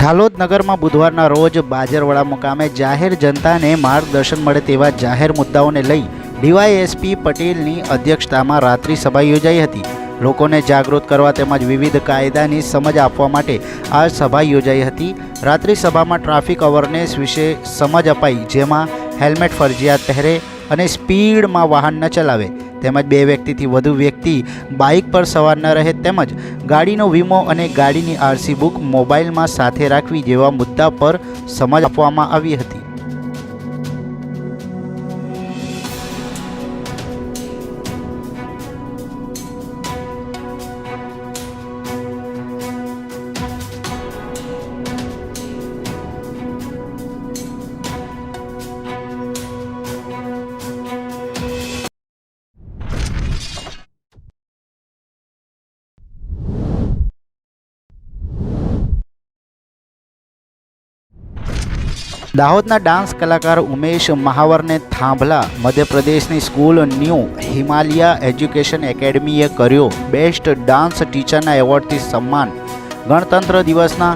ઝાલોદ નગરમાં બુધવારના રોજ બાજરવાડા મુકામે જાહેર જનતાને માર્ગદર્શન મળે તેવા જાહેર મુદ્દાઓને લઈ ડીવાયએસપી પટેલની અધ્યક્ષતામાં રાત્રિ સભા યોજાઈ હતી। લોકોને જાગૃત કરવા તેમજ વિવિધ કાયદાની સમજ આપવા માટે આ સભા યોજાઈ હતી। રાત્રિ સભામાં ટ્રાફિક અવેરનેસ વિશે સમજ અપાઈ, જેમાં હેલ્મેટ ફરજિયાત પહેરે અને સ્પીડમાં વાહન ન ચલાવે, તેમજ 2 વ્યક્તિથી વધુ વ્યક્તિ બાઇક પર સવાર ન રહે, તેમજ ગાડીનો વીમો અને ગાડીની આરસી બુક મોબાઈલમાં સાથે રાખવી જેવા મુદ્દા પર સમજ આપવામાં આવી હતી। દાહોદના ડાન્સ કલાકાર ઉમેશ મહાવરને થાંભલા મધ્યપ્રદેશની સ્કૂલ ન્યૂ હિમાલયા એજ્યુકેશન એકેડમીએ કર્યો બેસ્ટ ડાન્સ ટીચરના એવોર્ડથી સન્માન। ગણતંત્ર દિવસના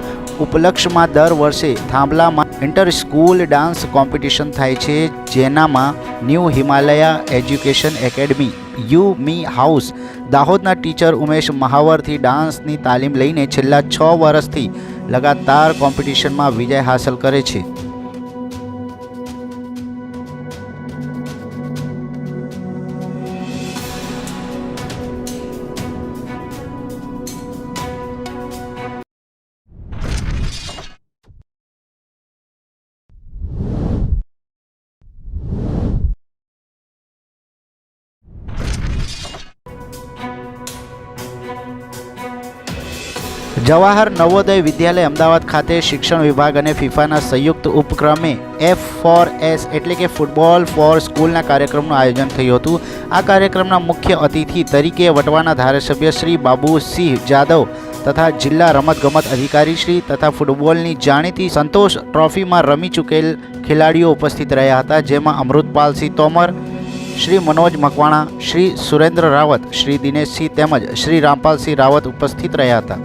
ઉપલક્ષમાં દર વર્ષે થાંભલામાં ઇન્ટર સ્કૂલ ડાન્સ કોમ્પિટિશન થાય છે, જેનામાં ન્યૂ હિમાલયા એજ્યુકેશન એકેડમી યુમી હાઉસ દાહોદના ટીચર ઉમેશ મહાવરથી ડાન્સની તાલીમ લઈને છેલ્લા 6 વર્ષથી લગાતાર કોમ્પિટિશનમાં વિજય હાંસલ કરે છે। જવાહર નવોદય વિદ્યાલય અમદાવાદ ખાતે શિક્ષણ વિભાગ અને ફિફાના સંયુક્ત ઉપક્રમે F4S એટલે કે ફૂટબોલ ફોર સ્કૂલના કાર્યક્રમનું આયોજન થયું હતું। આ કાર્યક્રમના મુખ્ય અતિથિ તરીકે વટવાના ધારાસભ્ય શ્રી બાબુસિંહ જાદવ તથા જિલ્લા રમતગમત અધિકારી શ્રી તથા ફૂટબોલની જાણીતી સંતોષ ટ્રોફીમાં રમી ચૂકેલ ખેલાડીઓ ઉપસ્થિત રહ્યા હતા, જેમાં અમૃતપાલસિંહ તોમર, શ્રી મનોજ મકવાણા, શ્રી સુરેન્દ્ર રાવત, શ્રી દિનેશસિંહ તેમજ શ્રી રામપાલસિંહ રાવત ઉપસ્થિત રહ્યા હતા।